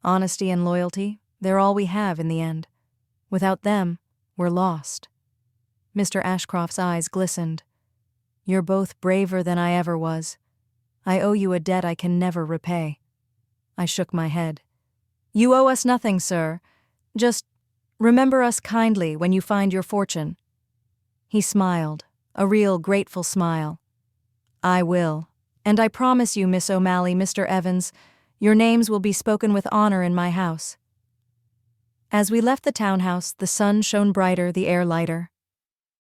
"Honesty and loyalty, they're all we have in the end. Without them, we're lost." Mr. Ashcroft's eyes glistened. "You're both braver than I ever was. I owe you a debt I can never repay." I shook my head. "You owe us nothing, sir. Just remember us kindly when you find your fortune." He smiled, a real grateful smile. "I will. And I promise you, Miss O'Malley, Mr. Evans, your names will be spoken with honor in my house." As we left the townhouse, the sun shone brighter, the air lighter.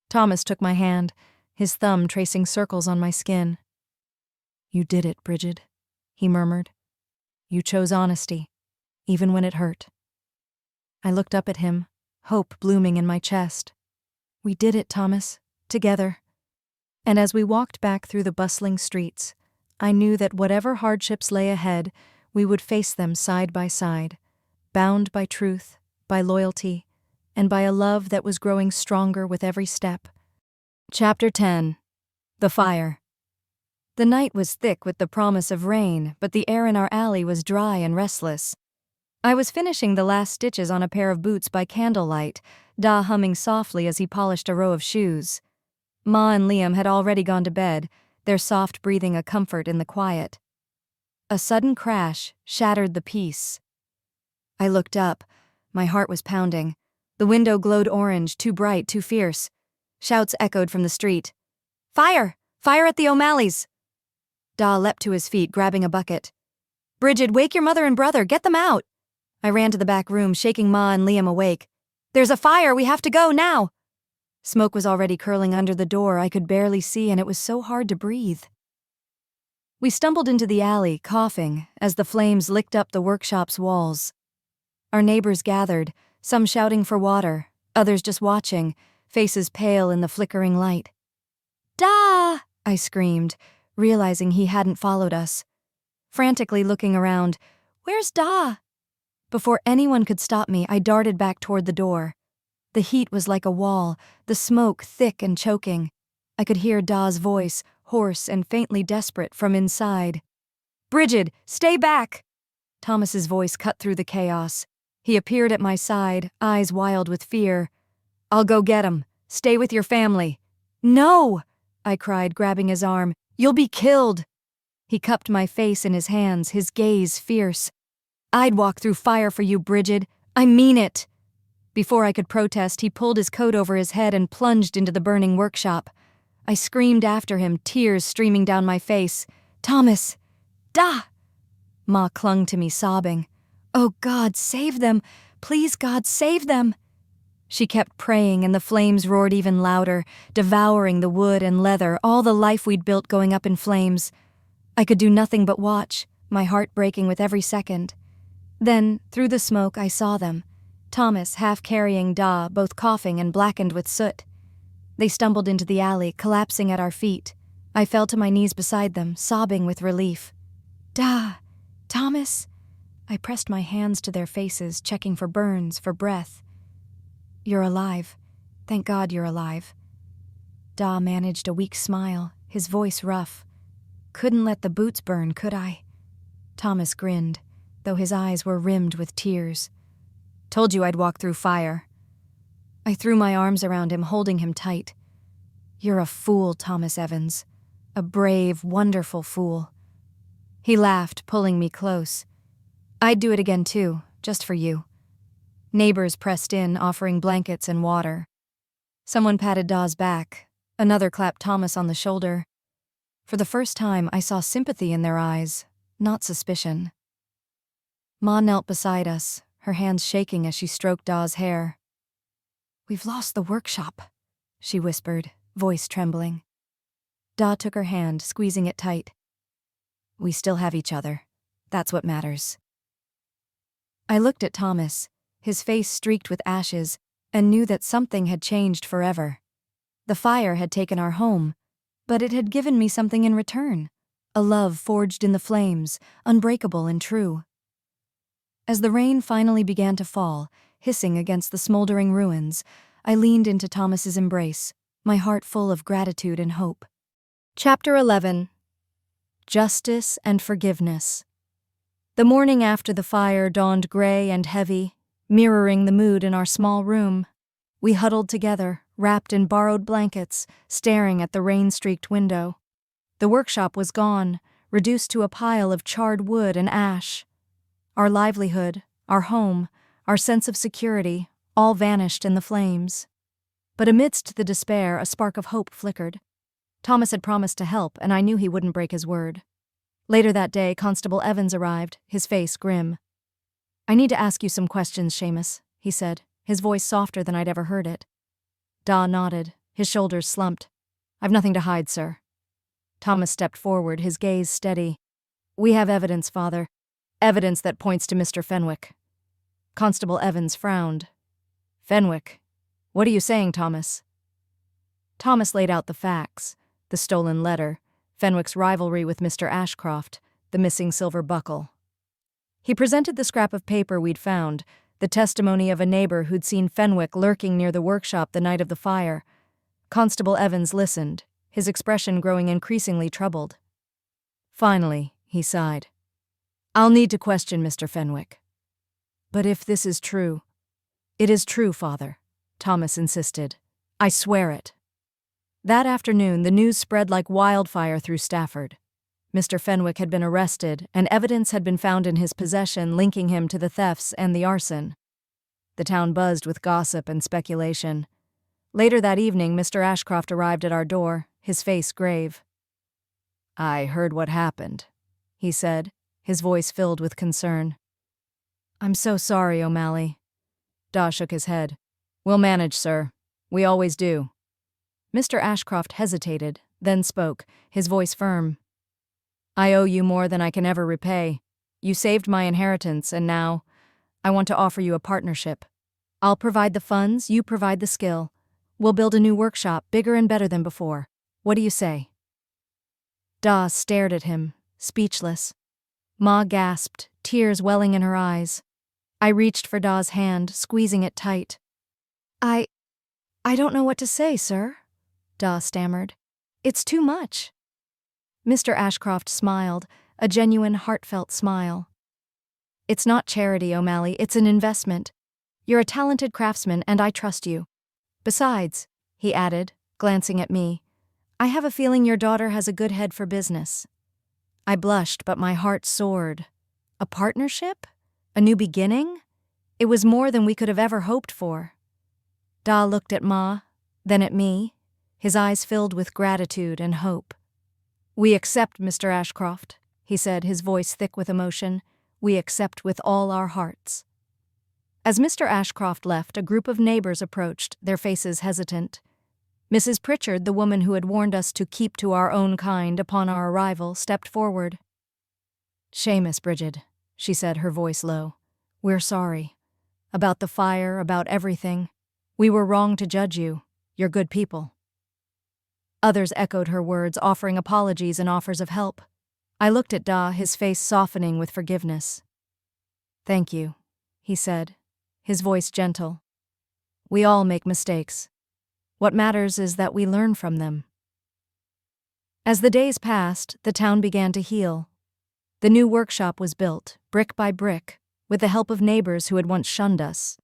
Thomas took my hand, his thumb tracing circles on my skin. "You did it, Brigid," he murmured. "You chose honesty, even when it hurt." I looked up at him, hope blooming in my chest. "We did it, Thomas, together." And as we walked back through the bustling streets, I knew that whatever hardships lay ahead, we would face them side by side, bound by truth, by loyalty, and by a love that was growing stronger with every step. Chapter 10. The Fire. The night was thick with the promise of rain, but the air in our alley was dry and restless. I was finishing the last stitches on a pair of boots by candlelight, Da humming softly as he polished a row of shoes. Ma and Liam had already gone to bed, their soft breathing a comfort in the quiet. A sudden crash shattered the peace. I looked up. My heart was pounding. The window glowed orange, too bright, too fierce. Shouts echoed from the street. "Fire! Fire at the O'Malleys!" Da leapt to his feet, grabbing a bucket. "Brigid, wake your mother and brother, get them out!" I ran to the back room, shaking Ma and Liam awake. "There's a fire, we have to go, now!" Smoke was already curling under the door, I could barely see, and it was so hard to breathe. We stumbled into the alley, coughing, as the flames licked up the workshop's walls. Our neighbors gathered, some shouting for water, others just watching, faces pale in the flickering light. "Da!" I screamed, realizing he hadn't followed us. Frantically looking around, "Where's Da?" Before anyone could stop me, I darted back toward the door. The heat was like a wall, the smoke thick and choking. I could hear Da's voice, hoarse and faintly desperate, from inside. "Brigid, stay back!" Thomas's voice cut through the chaos. He appeared at my side, eyes wild with fear. "I'll go get him. Stay with your family." "No!" I cried, grabbing his arm. "You'll be killed." He cupped my face in his hands, his gaze fierce. "I'd walk through fire for you, Brigid. I mean it." Before I could protest, he pulled his coat over his head and plunged into the burning workshop. I screamed after him, tears streaming down my face. "Thomas! Da!" Ma clung to me, sobbing. "Oh God, save them! Please, God, save them!" She kept praying, and the flames roared even louder, devouring the wood and leather, all the life we'd built going up in flames. I could do nothing but watch, my heart breaking with every second. Then, through the smoke, I saw them. Thomas half carrying Da, both coughing and blackened with soot. They stumbled into the alley, collapsing at our feet. I fell to my knees beside them, sobbing with relief. "Da! Thomas!" I pressed my hands to their faces, checking for burns, for breath. "You're alive. Thank God you're alive." Da managed a weak smile, his voice rough. "Couldn't let the boots burn, could I?" Thomas grinned, though his eyes were rimmed with tears. "Told you I'd walk through fire." I threw my arms around him, holding him tight. "You're a fool, Thomas Evans. A brave, wonderful fool." He laughed, pulling me close. "I'd do it again too, just for you." Neighbors pressed in, offering blankets and water. Someone patted Da's back. Another clapped Thomas on the shoulder. For the first time, I saw sympathy in their eyes, not suspicion. Ma knelt beside us, her hands shaking as she stroked Da's hair. "We've lost the workshop," she whispered, voice trembling. Da took her hand, squeezing it tight. "We still have each other. That's what matters." I looked at Thomas, his face streaked with ashes, and knew that something had changed forever. The fire had taken our home, but it had given me something in return, a love forged in the flames, unbreakable and true. As the rain finally began to fall, hissing against the smoldering ruins, I leaned into Thomas's embrace, my heart full of gratitude and hope. Chapter 11. Justice and Forgiveness. The morning after the fire dawned gray and heavy, mirroring the mood in our small room. We huddled together, wrapped in borrowed blankets, staring at the rain-streaked window. The workshop was gone, reduced to a pile of charred wood and ash. Our livelihood, our home, our sense of security, all vanished in the flames. But amidst the despair, a spark of hope flickered. Thomas had promised to help, and I knew he wouldn't break his word. Later that day, Constable Evans arrived, his face grim. "I need to ask you some questions, Seamus," he said, his voice softer than I'd ever heard it. Da nodded, his shoulders slumped. "I've nothing to hide, sir." Thomas stepped forward, his gaze steady. "We have evidence, Father. Evidence that points to Mr. Fenwick." Constable Evans frowned. "Fenwick? What are you saying, Thomas?" Thomas laid out the facts: the stolen letter, Fenwick's rivalry with Mr. Ashcroft, the missing silver buckle. He presented the scrap of paper we'd found, the testimony of a neighbor who'd seen Fenwick lurking near the workshop the night of the fire. Constable Evans listened, his expression growing increasingly troubled. Finally, he sighed. I'll need to question Mr. Fenwick. But if this is true— It is true, Father, Thomas insisted. I swear it. That afternoon, the news spread like wildfire through Stafford. Mr. Fenwick had been arrested, and evidence had been found in his possession linking him to the thefts and the arson. The town buzzed with gossip and speculation. Later that evening, Mr. Ashcroft arrived at our door, his face grave. I heard what happened, he said, his voice filled with concern. I'm so sorry, O'Malley. Daw shook his head. We'll manage, sir. We always do. Mr. Ashcroft hesitated, then spoke, his voice firm. I owe you more than I can ever repay. You saved my inheritance, and now I want to offer you a partnership. I'll provide the funds, you provide the skill. We'll build a new workshop, bigger and better than before. What do you say? Daw stared at him, speechless. Ma gasped, tears welling in her eyes. I reached for Daw's hand, squeezing it tight. I don't know what to say, sir, Daw stammered. It's too much. Mr. Ashcroft smiled, a genuine, heartfelt smile. It's not charity, O'Malley, it's an investment. You're a talented craftsman, and I trust you. Besides, he added, glancing at me, I have a feeling your daughter has a good head for business. I blushed, but my heart soared. A partnership? A new beginning? It was more than we could have ever hoped for. Daw looked at Ma, then at me, his eyes filled with gratitude and hope. We accept, Mr. Ashcroft, he said, his voice thick with emotion. We accept with all our hearts. As Mr. Ashcroft left, a group of neighbors approached, their faces hesitant. Mrs. Pritchard, the woman who had warned us to keep to our own kind upon our arrival, stepped forward. Seamus, Brigid, she said, her voice low. We're sorry. About the fire, about everything. We were wrong to judge you. You're good people. Others echoed her words, offering apologies and offers of help. I looked at Daw, his face softening with forgiveness. Thank you, he said, his voice gentle. We all make mistakes. What matters is that we learn from them. As the days passed, the town began to heal. The new workshop was built, brick by brick, with the help of neighbors who had once shunned us.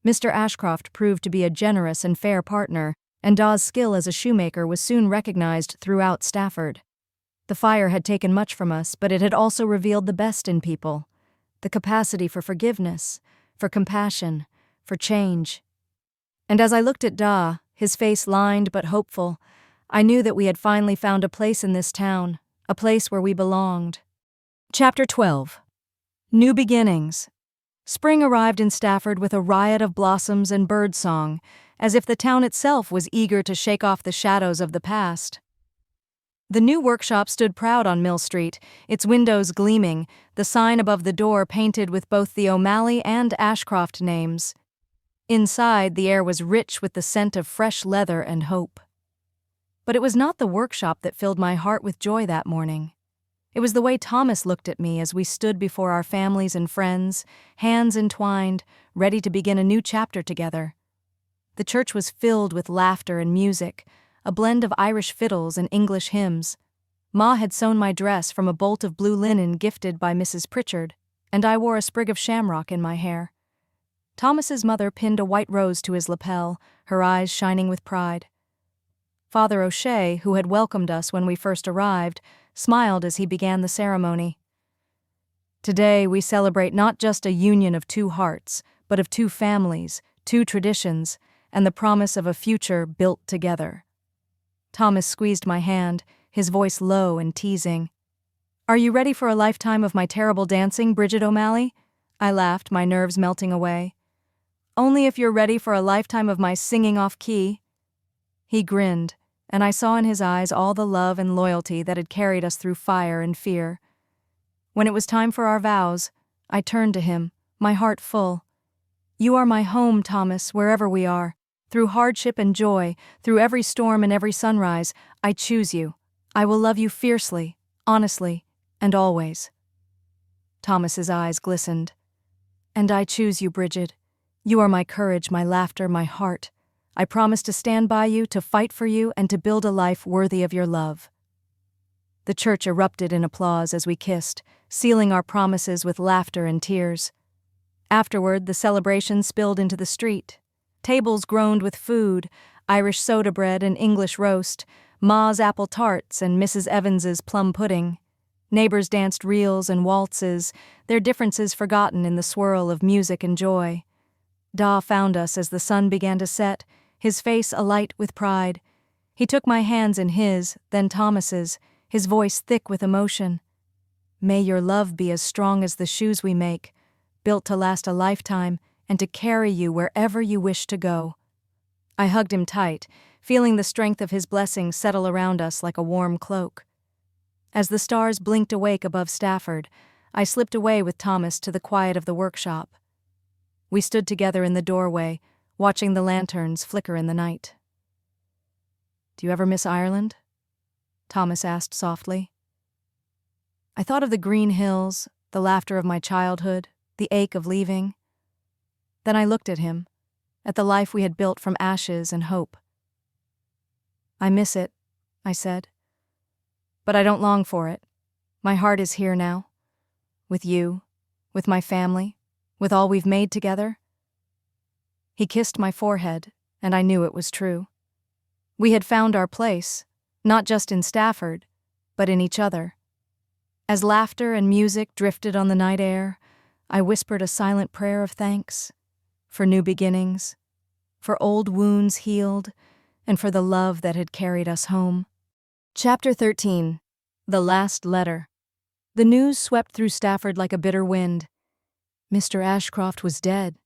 Mr. Ashcroft proved to be a generous and fair partner, and Daw's skill as a shoemaker was soon recognized throughout Stafford. The fire had taken much from us, but it had also revealed the best in people, the capacity for forgiveness, for compassion, for change. And as I looked at Daw, his face lined but hopeful, I knew that we had finally found a place in this town, a place where we belonged. Chapter 12. New Beginnings. Spring arrived in Stafford with a riot of blossoms and birdsong, as if the town itself was eager to shake off the shadows of the past. The new workshop stood proud on Mill Street, its windows gleaming, the sign above the door painted with both the O'Malley and Ashcroft names. Inside, the air was rich with the scent of fresh leather and hope. But it was not the workshop that filled my heart with joy that morning. It was the way Thomas looked at me as we stood before our families and friends, hands entwined, ready to begin a new chapter together. The church was filled with laughter and music, a blend of Irish fiddles and English hymns. Ma had sewn my dress from a bolt of blue linen gifted by Mrs. Pritchard, and I wore a sprig of shamrock in my hair. Thomas's mother pinned a white rose to his lapel, her eyes shining with pride. Father O'Shea, who had welcomed us when we first arrived, smiled as he began the ceremony. Today we celebrate not just a union of two hearts, but of two families, two traditions, and the promise of a future built together. Thomas squeezed my hand, his voice low and teasing. Are you ready for a lifetime of my terrible dancing, Brigid O'Malley? I laughed, my nerves melting away. Only if you're ready for a lifetime of my singing off key. He grinned, and I saw in his eyes all the love and loyalty that had carried us through fire and fear. When it was time for our vows, I turned to him, my heart full. You are my home, Thomas, wherever we are. Through hardship and joy, through every storm and every sunrise, I choose you. I will love you fiercely, honestly, and always. Thomas's eyes glistened. And I choose you, Brigid. You are my courage, my laughter, my heart. I promise to stand by you, to fight for you, and to build a life worthy of your love." The church erupted in applause as we kissed, sealing our promises with laughter and tears. Afterward, the celebration spilled into the street. Tables groaned with food, Irish soda bread and English roast, Ma's apple tarts and Mrs. Evans's plum pudding. Neighbors danced reels and waltzes, their differences forgotten in the swirl of music and joy. Da found us as the sun began to set, his face alight with pride. He took my hands in his, then Thomas's, his voice thick with emotion. "May your love be as strong as the shoes we make, built to last a lifetime and to carry you wherever you wish to go." I hugged him tight, feeling the strength of his blessing settle around us like a warm cloak. As the stars blinked awake above Stafford, I slipped away with Thomas to the quiet of the workshop. We stood together in the doorway, watching the lanterns flicker in the night. "Do you ever miss Ireland?" Thomas asked softly. I thought of the green hills, the laughter of my childhood, the ache of leaving. Then I looked at him, at the life we had built from ashes and hope. "I miss it," I said. "But I don't long for it. My heart is here now. With you, with my family, with all we've made together." He kissed my forehead, and I knew it was true. We had found our place, not just in Stafford, but in each other. As laughter and music drifted on the night air, I whispered a silent prayer of thanks for new beginnings, for old wounds healed, and for the love that had carried us home. Chapter 13. The Last Letter. The news swept through Stafford like a bitter wind. Mr. Ashcroft was dead.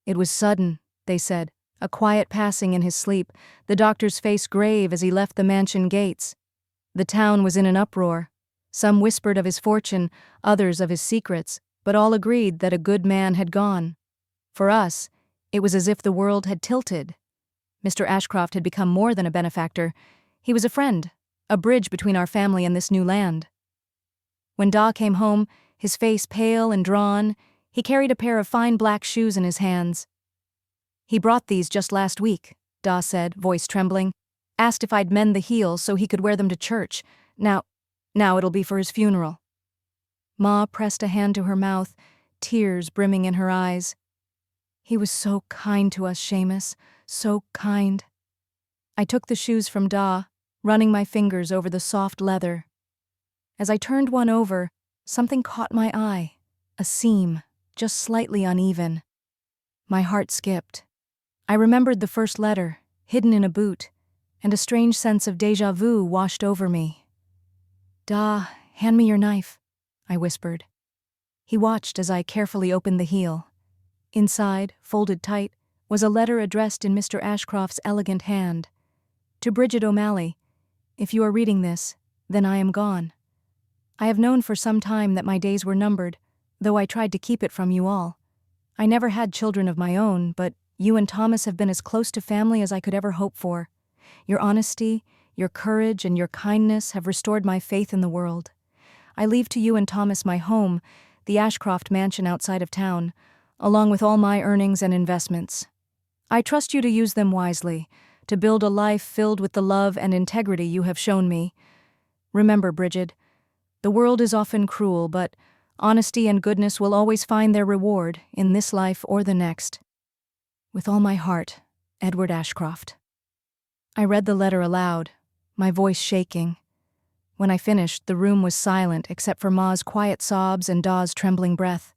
It was sudden, they said, a quiet passing in his sleep, the doctor's face grave as he left the mansion gates. The town was in an uproar. Some whispered of his fortune, others of his secrets, but all agreed that a good man had gone. For us, it was as if the world had tilted. Mr. Ashcroft had become more than a benefactor. He was a friend, a bridge between our family and this new land. When Da came home, his face pale and drawn, he carried a pair of fine black shoes in his hands. "He brought these just last week," Da said, voice trembling. "Asked if I'd mend the heels so he could wear them to church. Now it'll be for his funeral." Ma pressed a hand to her mouth, tears brimming in her eyes. "He was so kind to us, Seamus, so kind." I took the shoes from Da, running my fingers over the soft leather. As I turned one over, something caught my eye, a seam, just slightly uneven. My heart skipped. I remembered the first letter, hidden in a boot, and a strange sense of déjà vu washed over me. "Da, hand me your knife," I whispered. He watched as I carefully opened the heel. Inside, folded tight, was a letter addressed in Mr. Ashcroft's elegant hand. "To Brigid O'Malley, if you are reading this, then I am gone. I have known for some time that my days were numbered, though I tried to keep it from you all. I never had children of my own, but you and Thomas have been as close to family as I could ever hope for. Your honesty, your courage, and your kindness have restored my faith in the world. I leave to you and Thomas my home, the Ashcroft mansion outside of town, along with all my earnings and investments. I trust you to use them wisely, to build a life filled with the love and integrity you have shown me. Remember, Brigid, the world is often cruel, but honesty and goodness will always find their reward in this life or the next. With all my heart, Edward Ashcroft." I read the letter aloud, my voice shaking. When I finished, the room was silent except for Ma's quiet sobs and Da's trembling breath.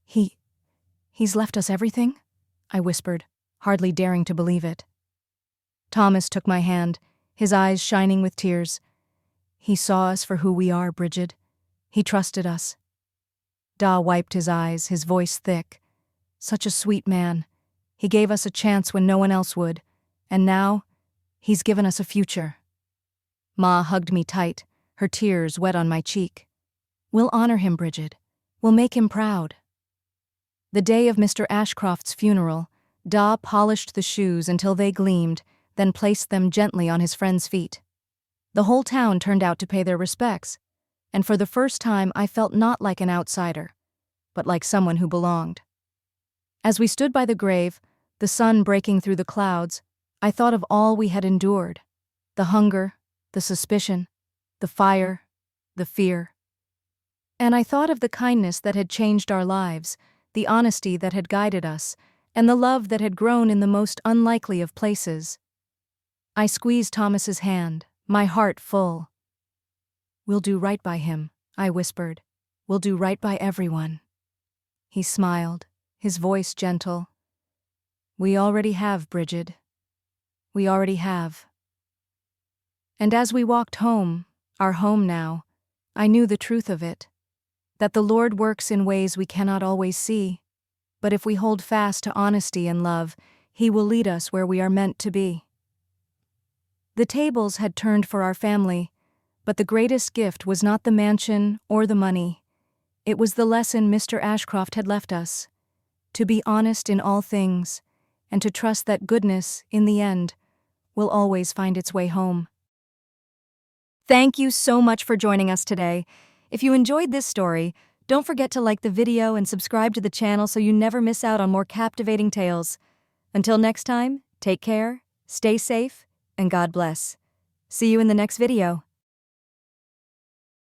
He's left us everything?" I whispered, hardly daring to believe it. Thomas took my hand, his eyes shining with tears. "He saw us for who we are, Brigid. He trusted us." Da wiped his eyes, his voice thick. "Such a sweet man. He gave us a chance when no one else would, and now he's given us a future." Ma hugged me tight, her tears wet on my cheek. "We'll honor him, Brigid. We'll make him proud." The day of Mr. Ashcroft's funeral, Da polished the shoes until they gleamed, then placed them gently on his friend's feet. The whole town turned out to pay their respects, and for the first time I felt not like an outsider, but like someone who belonged. As we stood by the grave, The sun breaking through the clouds, I thought of all we had endured. The hunger, the suspicion, the fire, the fear. And I thought of the kindness that had changed our lives, the honesty that had guided us, and the love that had grown in the most unlikely of places. I squeezed Thomas's hand, my heart full. "We'll do right by him," I whispered. "We'll do right by everyone." He smiled, his voice gentle. "We already have, Brigid. We already have." And as we walked home, our home now, I knew the truth of it, that the Lord works in ways we cannot always see, but if we hold fast to honesty and love, He will lead us where we are meant to be. The tables had turned for our family, but the greatest gift was not the mansion or the money. It was the lesson Mr. Ashcroft had left us, to be honest in all things, and to trust that goodness, in the end, will always find its way home. Thank you so much for joining us today. If you enjoyed this story, don't forget to like the video and subscribe to the channel so you never miss out on more captivating tales. Until next time, take care, stay safe, and God bless. See you in the next video.